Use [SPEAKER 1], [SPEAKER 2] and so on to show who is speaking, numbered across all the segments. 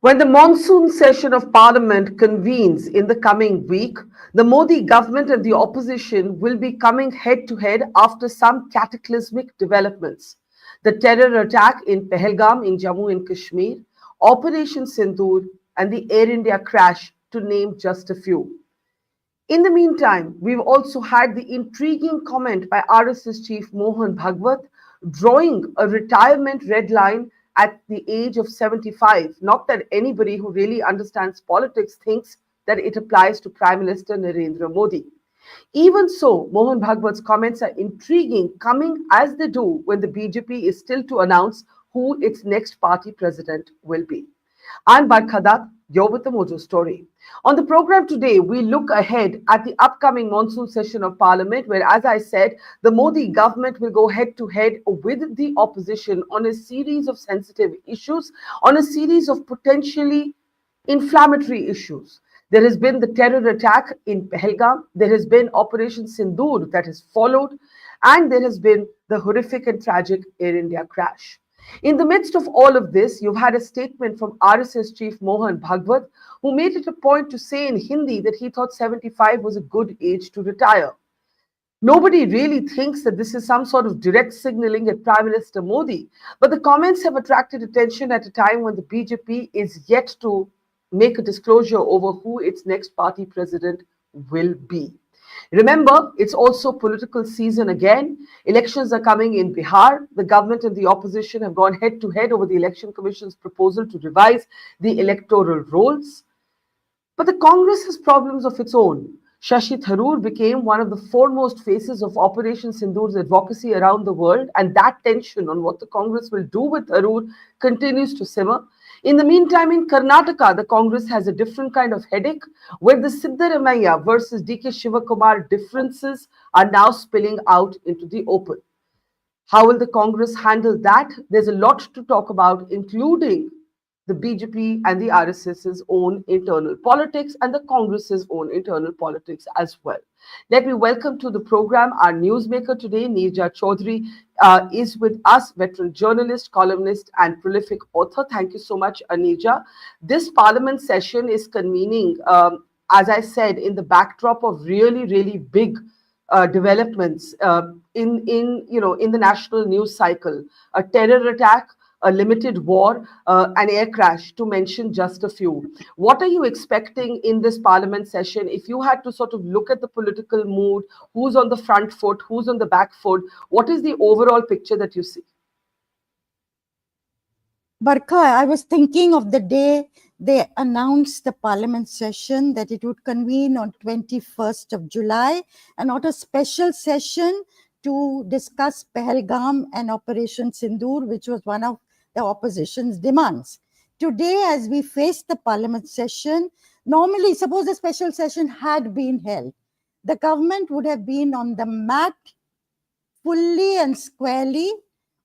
[SPEAKER 1] When the monsoon session of parliament convenes in the coming week, the Modi government and the opposition will be coming head to head after some cataclysmic developments. The terror attack in Pahalgam in Jammu and Kashmir, Operation Sindoor, and the Air India crash, to name just a few. In the meantime, we've also had the intriguing comment by RSS chief Mohan Bhagwat drawing a retirement red line at the age of 75. Not that anybody who really understands politics thinks that it applies to Prime Minister Narendra Modi. Even so, Mohan Bhagwat's comments are intriguing, coming as they do when the BJP is still to announce who its next party president will be. I'm Barkha Dutt, you're with the Mojo story. On the program today, we look ahead at the upcoming monsoon session of Parliament, where, as I said, the Modi government will go head to head with the opposition on a series of sensitive issues, on a series of potentially inflammatory issues. There has been the terror attack in Pahalgam, there has been Operation Sindoor that has followed, and there has been the horrific and tragic Air India crash. In the midst of all of this, you've had a statement from RSS chief Mohan Bhagwat, who made it a point to say in Hindi that he thought 75 was a good age to retire. Nobody really thinks that this is some sort of direct signaling at Prime Minister Modi, but the comments have attracted attention at a time when the BJP is yet to make a disclosure over who its next party president will be. Remember, it's also political season again. Elections are coming in Bihar. The government and the opposition have gone head to head over the Election Commission's proposal to revise the electoral rolls. But the Congress has problems of its own. Shashi Tharoor became one of the foremost faces of Operation Sindoor's advocacy around the world, and that tension on what the Congress will do with Tharoor continues to simmer. In the meantime, in Karnataka, the Congress has a different kind of headache, where the Siddaramaiah versus DK Shivakumar differences are now spilling out into the open. How will the Congress handle that? There's a lot to talk about, including the BJP and the RSS's own internal politics and the Congress's own internal politics as well. Let me welcome to the program our newsmaker today, Neerja Chowdhury, is with us, veteran journalist, columnist, and prolific author. Thank you so much, Neerja. This Parliament session is convening, as I said, in the backdrop of really big developments in the national news cycle. A terror attack, a limited war, an air crash, to mention just a few. What are you expecting in this Parliament session? If you had to sort of look at the political mood, who's on the front foot, who's on the back foot, what is the overall picture that you see?
[SPEAKER 2] Barkha, I was thinking of the day they announced the Parliament session, that it would convene on 21st of July, and not a special session to discuss Pahalgam and Operation Sindoor, which was one of the opposition's demands. Today, as we face the Parliament session, normally, suppose a special session had been held, the government would have been on the mat fully and squarely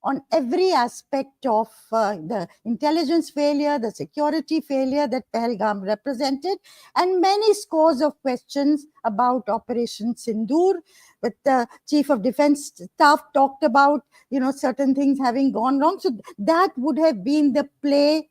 [SPEAKER 2] on every aspect of the intelligence failure, the security failure that Pahalgam represented, and many scores of questions about Operation Sindoor. But the Chief of Defence Staff talked about, certain things having gone wrong. So that would have been the play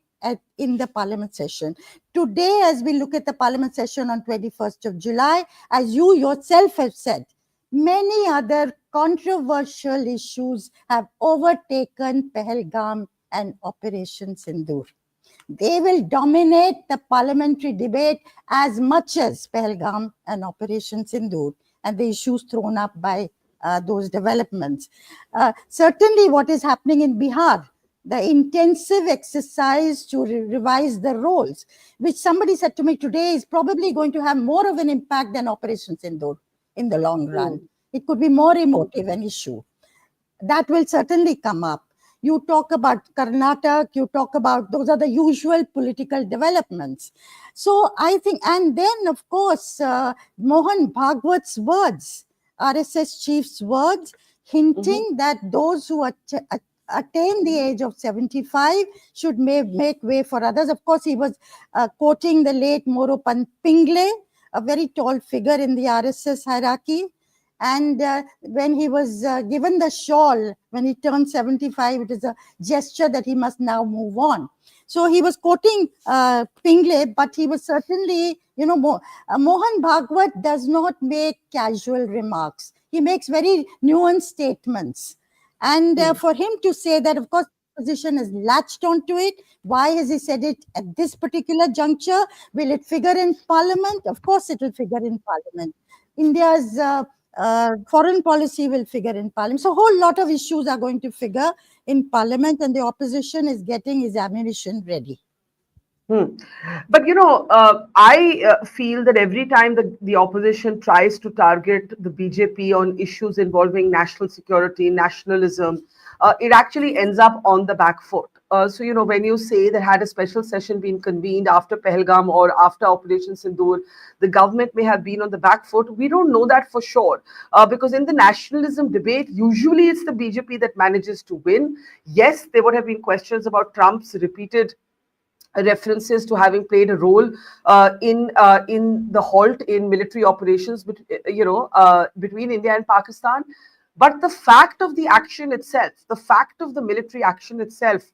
[SPEAKER 2] in the Parliament session. Today, as we look at the Parliament session on 21st of July, as you yourself have said, many other controversial issues have overtaken Pahalgam and Operation Sindoor. They will dominate the parliamentary debate as much as Pahalgam and Operation Sindoor and the issues thrown up by those developments. Certainly what is happening in Bihar, the intensive exercise to revise the roles, which somebody said to me today is probably going to have more of an impact than Operation Sindoor in the long run. It could be more emotive an issue. That will certainly come up. You talk about Karnataka, you talk about, those are the usual political developments. So I think, and then of course, Mohan Bhagwat's words, RSS chief's words, hinting that those who attain the age of 75 should make way for others. Of course, he was quoting the late Moropant Pingle, a very tall figure in the RSS hierarchy. And when he was given the shawl, when he turned 75, it is a gesture that he must now move on. So he was quoting Pingle, but he was certainly, Mohan Bhagwat does not make casual remarks. He makes very nuanced statements. And for him to say that, of course, opposition has latched onto it. Why has he said it at this particular juncture? Will it figure in parliament? Of course, it will figure in parliament. India's foreign policy will figure in parliament. So a whole lot of issues are going to figure in parliament, and the opposition is getting his ammunition ready.
[SPEAKER 1] But I feel that every time the opposition tries to target the BJP on issues involving national security, nationalism, it actually ends up on the back foot. So, when you say there had a special session been convened after Pahalgam or after Operation Sindoor, the government may have been on the back foot. We don't know that for sure. Because in the nationalism debate, usually it's the BJP that manages to win. Yes, there would have been questions about Trump's repeated references to having played a role in the halt in military operations, between India and Pakistan. But the fact of the action itself, the fact of the military action itself,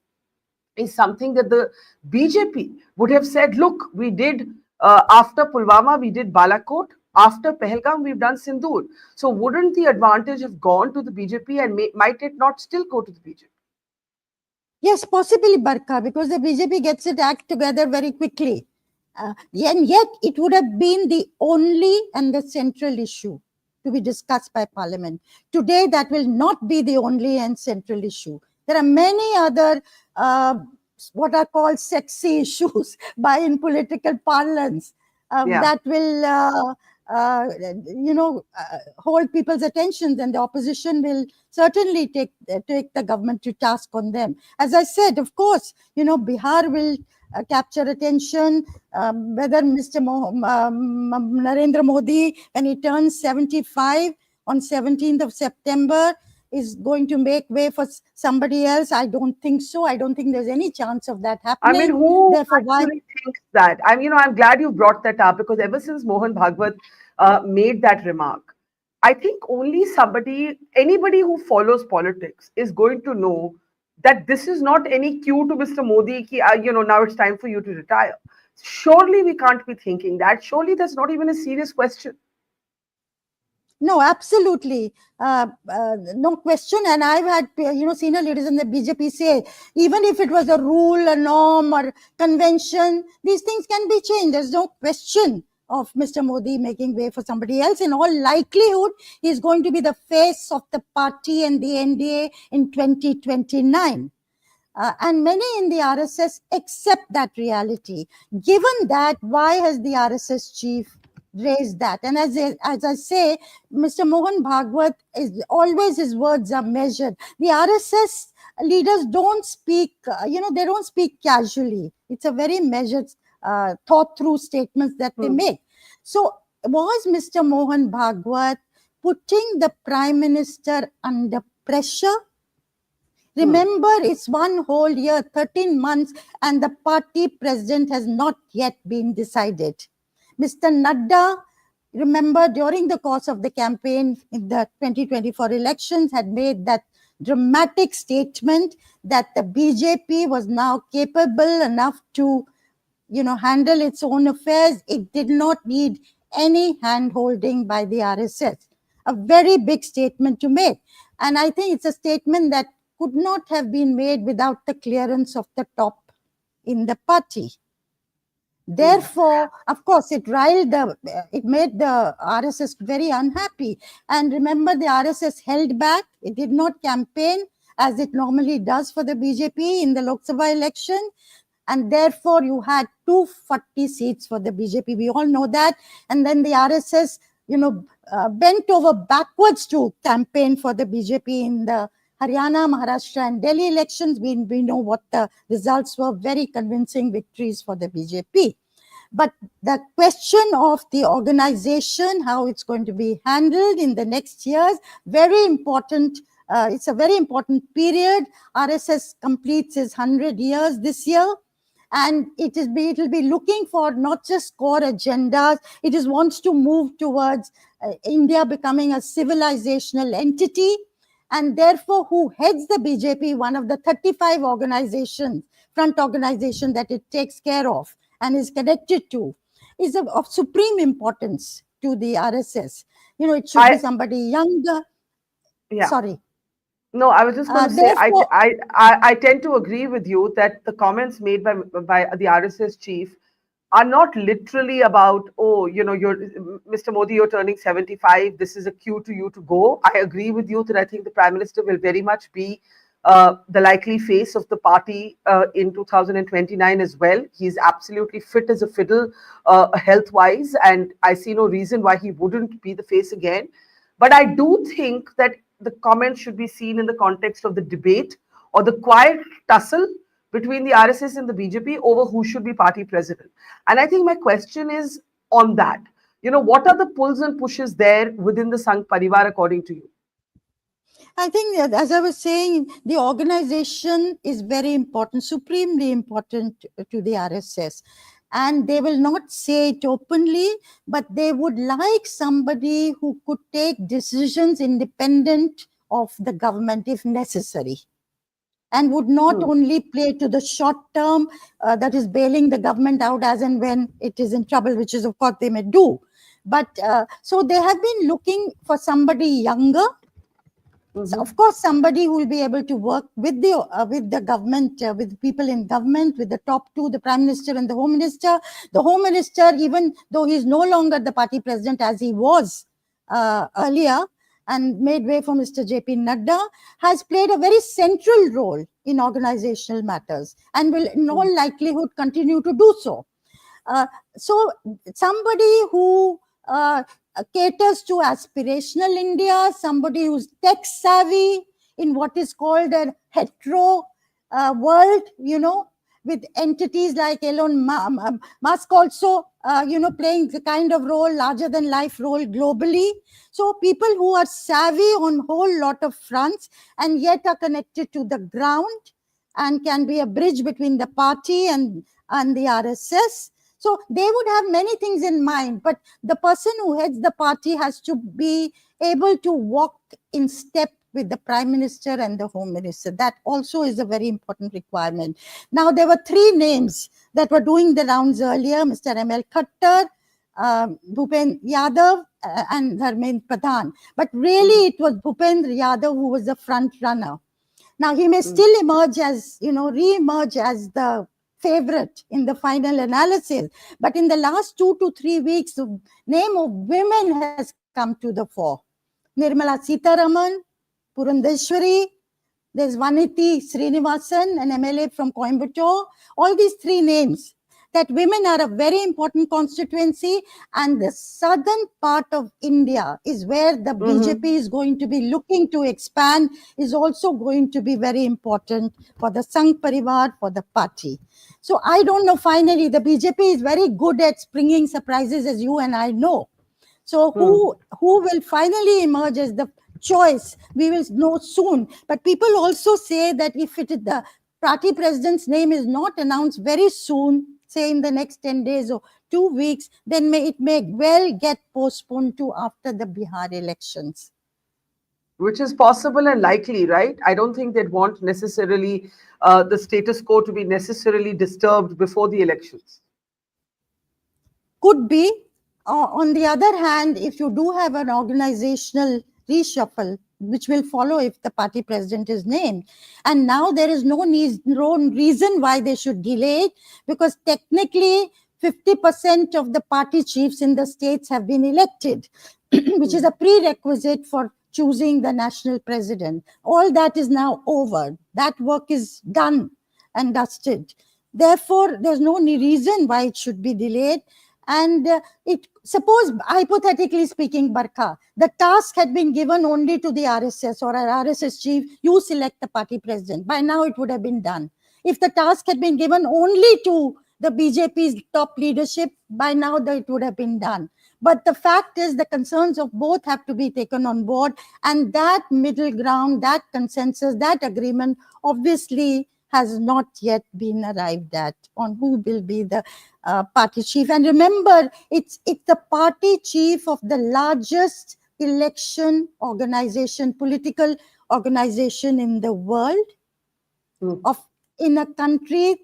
[SPEAKER 1] is something that the BJP would have said, look, we did after Pulwama, we did Balakot. After Pahalgam, we've done Sindoor. So wouldn't the advantage have gone to the BJP, and might it not still go to the BJP?
[SPEAKER 2] Yes, possibly, Barkha, because the BJP gets its act together very quickly. And yet, it would have been the only and the central issue to be discussed by Parliament. Today, that will not be the only and central issue. There are many other what are called sexy issues in political parlance that will hold people's attention, then the opposition will certainly take the government to task on them. As I said, of course, Bihar will capture attention, whether Mr. Narendra Modi, when he turns 75 on 17th of September, is going to make way for somebody else. I don't think so. I don't think there's any chance of that happening.
[SPEAKER 1] I mean, who actually thinks that? I'm glad you brought that up, because ever since Mohan Bhagwat made that remark, I think only anybody who follows politics is going to know that this is not any cue to Mr. Modi, now it's time for you to retire. Surely we can't be thinking that. Surely that's not even a serious question.
[SPEAKER 2] No, absolutely. No question. And I've had, senior leaders in the BJP say, even if it was a rule, a norm, or convention, these things can be changed. There's no question of Mr. Modi making way for somebody else. In all likelihood, he's going to be the face of the party and the NDA in 2029. And many in the RSS accept that reality. Given that, why has the RSS chief raised that? And as I say, Mr. Mohan Bhagwat is always, his words are measured. The RSS leaders don't speak, they don't speak casually. It's a very measured, thought through statements that they make. So was Mr. Mohan Bhagwat putting the Prime Minister under pressure? Remember, it's one whole year, 13 months, and the party president has not yet been decided. Mr. Nadda, remember, during the course of the campaign in the 2024 elections, had made that dramatic statement that the BJP was now capable enough to, handle its own affairs. It did not need any hand-holding by the RSS. A very big statement to make. And I think it's a statement that could not have been made without the clearance of the top in the party. Therefore, of course, it made the RSS very unhappy. And remember, the RSS held back. It did not campaign as it normally does for the BJP in the Lok Sabha election. And therefore, you had 240 seats for the BJP. We all know that. And then the RSS, bent over backwards to campaign for the BJP in the Haryana, Maharashtra, and Delhi elections. We know what the results were, very convincing victories for the BJP. But the question of the organization, how it's going to be handled in the next years, very important. It's a very important period. RSS completes its 100 years this year. And it will be looking for not just core agendas. It wants to move towards India becoming a civilizational entity. And therefore, who heads the BJP, one of the 35 organizations front organization that it takes care of and is connected to is of supreme importance to the RSS. It should be
[SPEAKER 1] I
[SPEAKER 2] somebody younger.
[SPEAKER 1] yeah.
[SPEAKER 2] Sorry.
[SPEAKER 1] No, I was just going to say
[SPEAKER 2] Therefore,
[SPEAKER 1] I tend to agree with you that the comments made by the RSS chief are not literally about, oh, you're Mr. Modi, you're turning 75. This is a cue to you to go. I agree with you that I think the Prime Minister will very much be the likely face of the party in 2029 as well. He's absolutely fit as a fiddle, health wise, and I see no reason why he wouldn't be the face again. But I do think that the comments should be seen in the context of the debate or the quiet tussle between the RSS and the BJP over who should be party president. And I think my question is on that. What are the pulls and pushes there within the Sangh Parivar, according to you?
[SPEAKER 2] I think that, as I was saying, the organization is very important, supremely important to the RSS. And they will not say it openly, but they would like somebody who could take decisions independent of the government if necessary, and would not only play to the short term, that is bailing the government out as and when it is in trouble, which is, of course, they may do. But so they have been looking for somebody younger. So of course, somebody who will be able to work with the government, with people in government, with the top two, the Prime Minister and the Home Minister. The Home Minister, even though he is no longer the party president as he was earlier, and made way for Mr. J.P. Nadda, has played a very central role in organizational matters and will in all likelihood continue to do so. So somebody who caters to aspirational India, somebody who's tech savvy in what is called a hetero world, with entities like Elon Musk also, playing the kind of role, larger than life role globally. So people who are savvy on a whole lot of fronts and yet are connected to the ground and can be a bridge between the party and the RSS. So they would have many things in mind, but the person who heads the party has to be able to walk in step with the Prime Minister and the Home Minister. That also is a very important requirement. Now, there were three names that were doing the rounds earlier: Mr. M.L. Khattar, Bhupendra Yadav, and Dharmendra Pradhan. But really, it was Bhupendra Yadav who was the front runner. Now, he may still emerge as, re-emerge as the favorite in the final analysis. But in the last 2 to 3 weeks, the name of women has come to the fore. Nirmala Sitharaman, Purandeshwari, there's Vaniti Srinivasan, an MLA from Coimbatore. All these three names, that women are a very important constituency, and the southern part of India is where the BJP is going to be looking to expand, is also going to be very important for the Sangh Parivar, for the party. So I don't know, finally, the BJP is very good at springing surprises, as you and I know. So who will finally emerge as the choice, we will know soon. But people also say that if the party president's name is not announced very soon, say in the next 10 days or 2 weeks, then it may well get postponed to after the Bihar elections.
[SPEAKER 1] Which is possible and likely, right? I don't think they'd want necessarily the status quo to be necessarily disturbed before the elections.
[SPEAKER 2] Could be. On the other hand, if you do have an organizational reshuffle, which will follow if the party president is named, and now there is no reason why they should delay it, because technically 50% of the party chiefs in the states have been elected, which is a prerequisite for choosing the national president. All that is now over. That work is done and dusted. Therefore, there's no reason why it should be delayed. And suppose, hypothetically speaking, Barkha, the task had been given only to the RSS or an RSS chief, you select the party president. By now, it would have been done. If the task had been given only to the BJP's top leadership, by now it would have been done. But the fact is, the concerns of both have to be taken on board. And that middle ground, that consensus, that agreement, obviously has not yet been arrived at on who will be the party chief. And remember, it's the party chief of the largest election organization, political organization in the world, in a country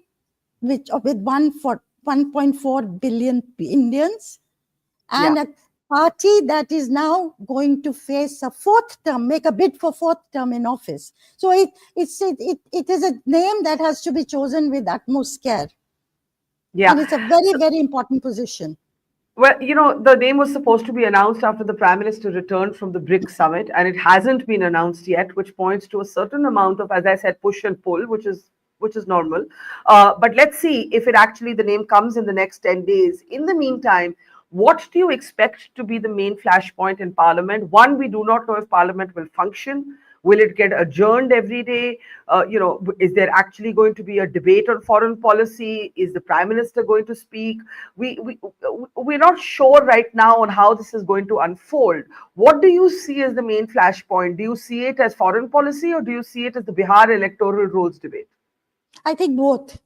[SPEAKER 2] with 1.4 billion Indians,
[SPEAKER 1] Yeah.
[SPEAKER 2] and a party that is now going to face a fourth term, make a bid for fourth term in office. So it is a name that has to be chosen with utmost care.
[SPEAKER 1] Yeah.
[SPEAKER 2] And it's a very, very important position.
[SPEAKER 1] Well, the name was supposed to be announced after the Prime Minister returned from the BRICS summit, and it hasn't been announced yet, which points to a certain amount of, as I said, push and pull, which is normal. But let's see if it actually the name comes in the next 10 days. In the meantime, what do you expect to be the main flashpoint in Parliament? One, we do not know if Parliament will function. Will it get adjourned every day? Is there actually going to be a debate on foreign policy? Is the Prime Minister going to speak? We, we, we're not sure right now on how this is going to unfold. What do you see as the main flashpoint? Do you see it as foreign policy, or do you see it as the Bihar electoral rolls debate?
[SPEAKER 2] I think both.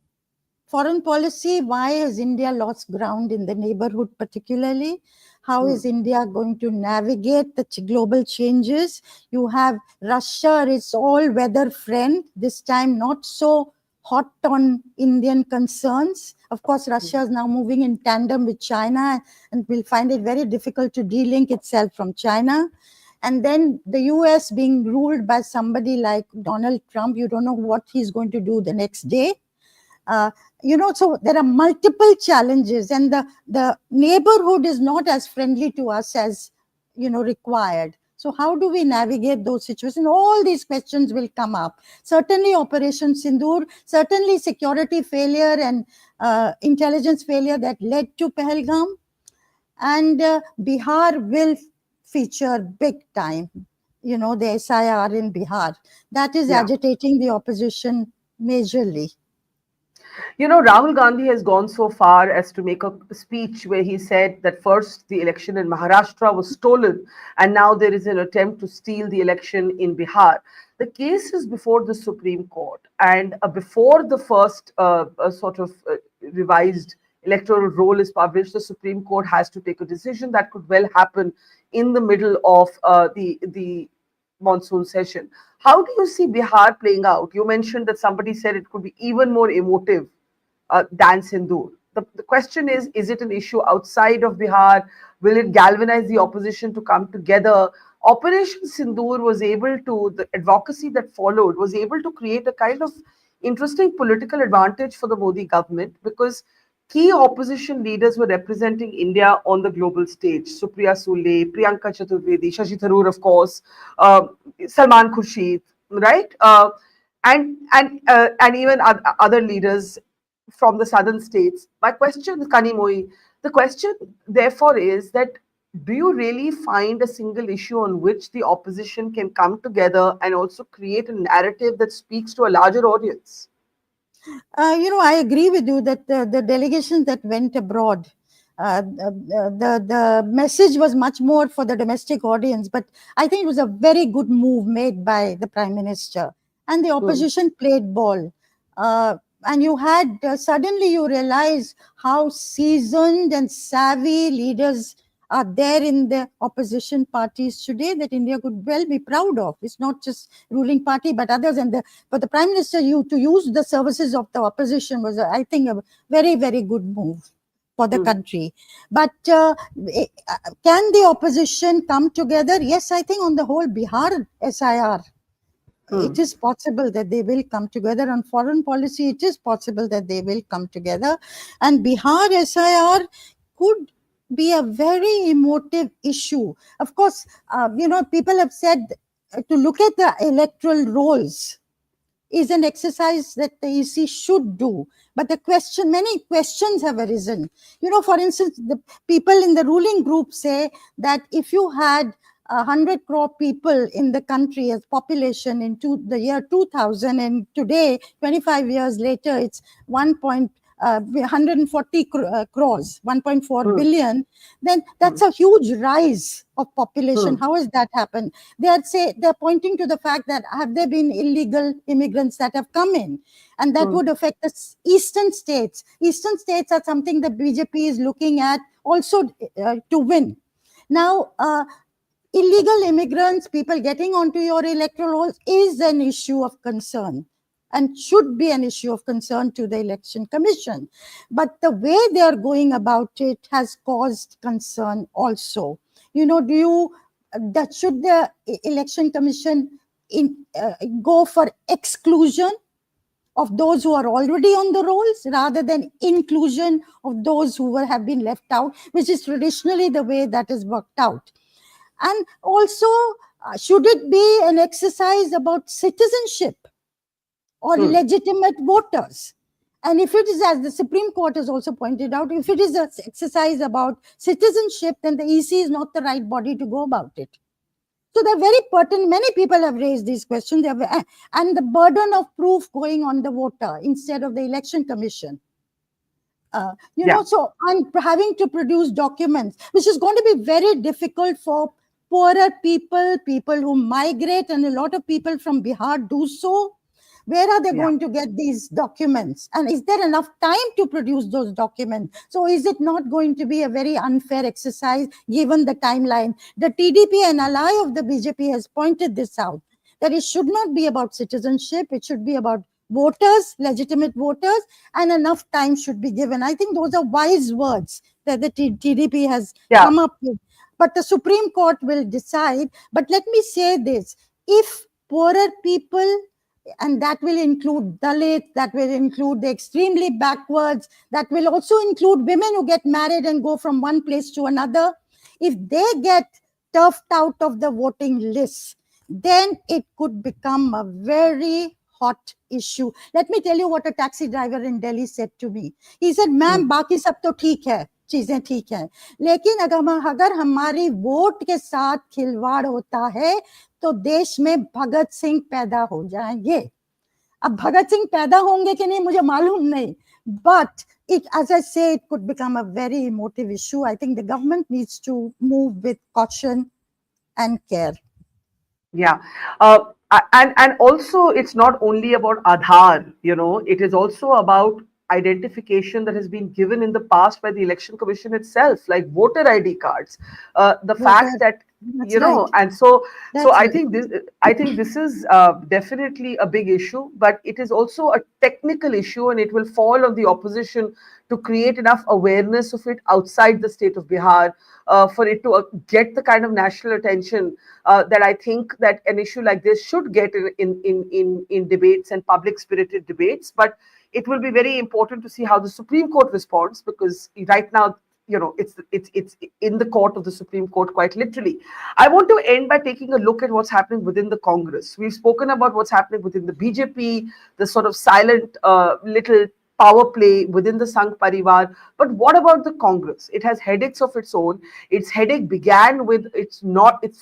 [SPEAKER 2] Foreign policy, why has India lost ground in the neighborhood particularly? How is India going to navigate the global changes? You have Russia, its all-weather friend, this time not so hot on Indian concerns. Of course, Russia is now moving in tandem with China and will find it very difficult to de-link itself from China. And then the US being ruled by somebody like Donald Trump, you don't know what he's going to do the next day. So there are multiple challenges, and the neighborhood is not as friendly to us as required. So how do we navigate those situations? All these questions will come up. Certainly Operation Sindoor, certainly security failure and intelligence failure that led to Pahalgam, and Bihar will feature big time. The SIR in Bihar, that is
[SPEAKER 1] Yeah.
[SPEAKER 2] agitating the opposition majorly.
[SPEAKER 1] Rahul Gandhi has gone so far as to make a speech where he said that first the election in Maharashtra was stolen, and now there is an attempt to steal the election in Bihar. The case is before the Supreme Court, and before the first revised electoral roll is published, the Supreme Court has to take a decision that could well happen in the middle of the monsoon session. How do you see Bihar playing out? You mentioned that somebody said it could be even more emotive than Sindoor. The question is it an issue outside of Bihar? Will it galvanize the opposition to come together? Operation Sindoor was able to, the advocacy that followed was able to create a kind of interesting political advantage for the Modi government, because key opposition leaders were representing India on the global stage. Supriya Sule, Priyanka Chaturvedi, Shashi Tharoor, of course, Salman Khurshid, right? And even other leaders from the southern states. My question, Kanimoi, the question therefore is that, do you really find a single issue on which the opposition can come together and also create a narrative that speaks to a larger audience?
[SPEAKER 2] I agree with you that the delegations that went abroad, the message was much more for the domestic audience, but I think it was a very good move made by the Prime Minister, and the opposition played ball. And you had suddenly you realize how seasoned and savvy leaders are there in the opposition parties today that India could well be proud of. It's not just ruling party, but others. And for the Prime Minister to use the services of the opposition was, I think, a very, very good move for the country. But can the opposition come together? Yes, I think on the whole, Bihar SIR, it is possible that they will come together. On foreign policy, it is possible that they will come together. And Bihar SIR could be a very emotive issue. Of course, people have said to look at the electoral rolls is an exercise that the EC should do. But many questions have arisen. For instance, the people in the ruling group say that if you had 100 crore people in the country as population the year 2000, and today, 25 years later, it's 140 crores, 1.4 billion, then that's a huge rise of population. How has that happened? They're pointing to the fact that have there been illegal immigrants that have come in, and that would affect the eastern states. Eastern states are something the BJP is looking at also to win. Now, illegal immigrants, people getting onto your electoral rolls, is an issue of concern. and should be an issue of concern to the Election Commission. But the way they are going about it has caused concern also. Should the Election Commission go for exclusion of those who are already on the rolls rather than inclusion of those who have been left out, which is traditionally the way that is worked out? And also, should it be an exercise about citizenship or legitimate voters? And if it is, as the Supreme Court has also pointed out, if it is an exercise about citizenship, then the EC is not the right body to go about it. So they're very pertinent. Many people have raised these questions. And the burden of proof going on the voter instead of the Election Commission. So I'm having to produce documents, which is going to be very difficult for poorer people who migrate, and a lot of people from Bihar do so. Where are they going to get these documents? And is there enough time to produce those documents? So is it not going to be a very unfair exercise given the timeline? The TDP and ally of the BJP has pointed this out, that it should not be about citizenship. It should be about voters, legitimate voters, and enough time should be given. I think those are wise words that the TDP has come up with. But the Supreme Court will decide. But let me say this, if poorer people, and that will include Dalit, that will include the extremely backwards, that will also include women who get married and go from one place to another, if they get turfed out of the voting list, then it could become a very hot issue. Let me tell you what a taxi driver in Delhi said to me. He said, ma'am, बाकी सब तो ठीक है, चीजें ठीक हैं, लेकिन अगर हमारी वोट के साथ खिलवाड़ होता है तो देश में भगत सिंह पैदा हो जाएंगे. अब भगत सिंह पैदा होंगे कि नहीं मुझे मालूम नहीं, but as I say, it could become a very emotive issue. I think the government needs to move with caution and care.
[SPEAKER 1] Yeah. And also, it's not only about Aadhaar, it is also about identification that has been given in the past by the Election Commission itself, like voter ID cards. The fact that, and so I think this is definitely a big issue, but it is also a technical issue, and it will fall on the opposition to create enough awareness of it outside the state of Bihar for it to get the kind of national attention that I think that an issue like this should get in debates and public spirited debates. But it will be very important to see how the Supreme Court responds, because right now, it's in the court of the Supreme Court, quite literally. I want to end by taking a look at what's happening within the Congress. We've spoken about what's happening within the BJP, the sort of silent little power play within the Sangh Parivar. But what about the Congress? It has headaches of its own. Its headache began with its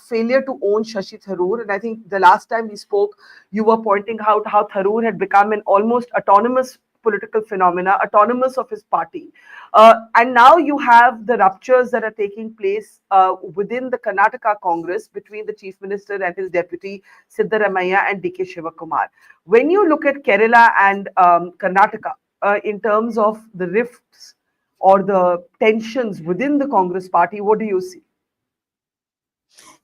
[SPEAKER 1] failure to own Shashi Tharoor. And I think the last time we spoke, you were pointing out how Tharoor had become an almost autonomous political phenomena, autonomous of his party. And now you have the ruptures that are taking place within the Karnataka Congress between the Chief Minister and his deputy, Siddaramaiah and D.K. Shivakumar. When you look at Kerala and Karnataka, in terms of the rifts or the tensions within the Congress party, what do you see?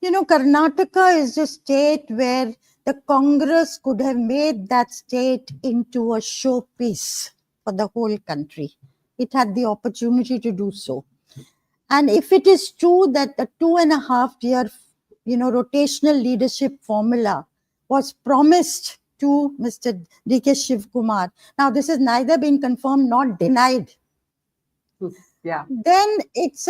[SPEAKER 2] Karnataka is a state where the Congress could have made that state into a showpiece for the whole country. It had the opportunity to do so. And if it is true that the 2.5-year, rotational leadership formula was promised to Mr. D.K. Shivkumar, now this has neither been confirmed nor denied.
[SPEAKER 1] Yeah.
[SPEAKER 2] Then it's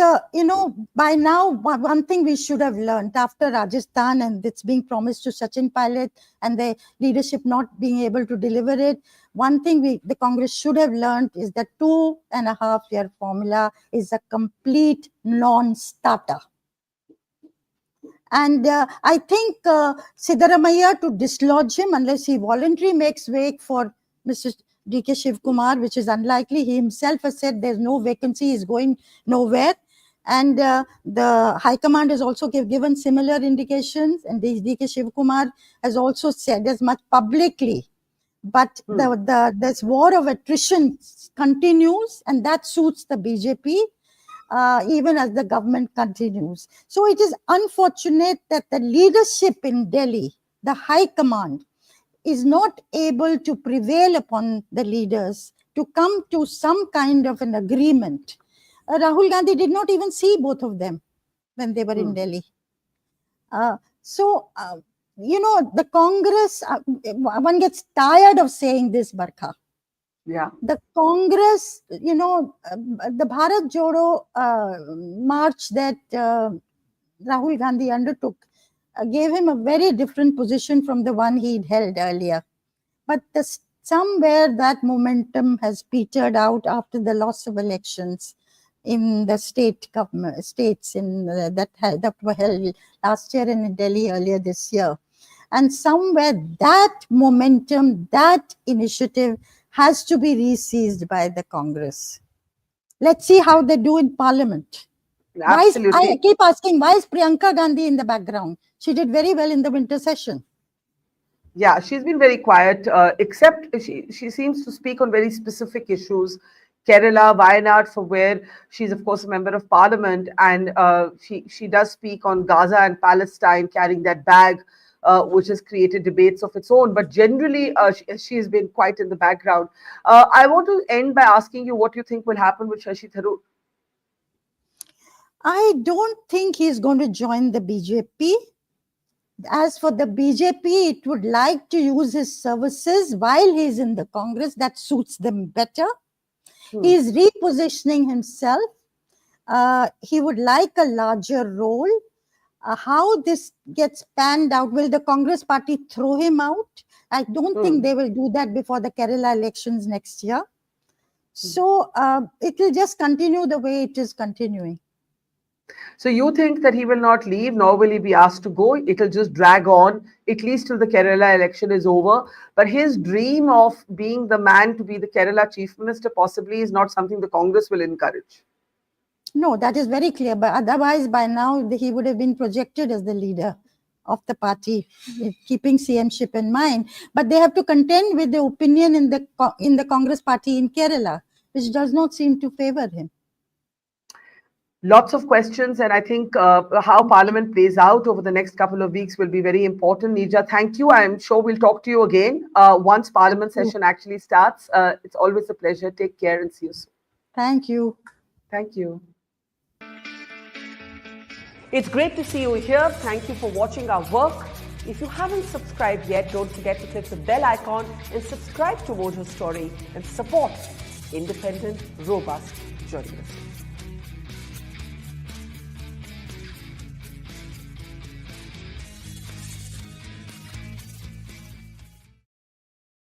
[SPEAKER 2] by now, one thing we should have learned after Rajasthan, and it's being promised to Sachin Pilot and the leadership not being able to deliver it. One thing the Congress should have learned is that 2.5-year formula is a complete non-starter. And I think Siddaramaiah, to dislodge him, unless he voluntarily makes way for Mr. D.K. Shivkumar, which is unlikely. He himself has said there's no vacancy, he's going nowhere. And the High Command has also given similar indications, and D.K. Shivkumar has also said as much publicly. But this war of attrition continues, and that suits the BJP, even as the government continues. So it is unfortunate that the leadership in Delhi, the High Command, is not able to prevail upon the leaders to come to some kind of an agreement. Rahul Gandhi did not even see both of them when they were in Delhi. The Congress, one gets tired of saying this, Barkha.
[SPEAKER 1] Yeah.
[SPEAKER 2] The Congress, the Bharat Jodo march that Rahul Gandhi undertook gave him a very different position from the one he'd held earlier. But somewhere that momentum has petered out after the loss of elections in the states that were held last year and in Delhi earlier this year. And somewhere that momentum, that initiative has to be re-seized by the Congress. Let's see how they do in Parliament.
[SPEAKER 1] Absolutely.
[SPEAKER 2] I keep asking, why is Priyanka Gandhi in the background? She did very well in the winter session.
[SPEAKER 1] Yeah, she's been very quiet, except she seems to speak on very specific issues. Kerala, Wayanad, for where she's, of course, a member of parliament. And she does speak on Gaza and Palestine, carrying that bag, which has created debates of its own. But generally, she has been quite in the background. I want to end by asking you what you think will happen with Shashi Tharoor.
[SPEAKER 2] I don't think he's going to join the BJP. As for the BJP, it would like to use his services while he's in the Congress. That suits them better. He's repositioning himself. He would like a larger role. How this gets panned out, will the Congress party throw him out? I don't think they will do that before the Kerala elections next year. So it will just continue the way it is continuing.
[SPEAKER 1] So you think that he will not leave, nor will he be asked to go? It will just drag on, at least till the Kerala election is over. But his dream of being the man to be the Kerala chief minister possibly is not something the Congress will encourage.
[SPEAKER 2] No, that is very clear. But otherwise, by now, he would have been projected as the leader of the party, keeping CM-ship in mind. But they have to contend with the opinion in the Congress party in Kerala, which does not seem to favor him.
[SPEAKER 1] Lots of questions, and I think how Parliament plays out over the next couple of weeks will be very important. Neerja, thank you. I'm sure we'll talk to you again once Parliament session actually starts. It's always a pleasure. Take care and see you soon.
[SPEAKER 2] Thank you.
[SPEAKER 1] Thank you. It's great to see you here. Thank you for watching our work. If you haven't subscribed yet, don't forget to click the bell icon and subscribe to Mojo Story and support independent, robust journalism.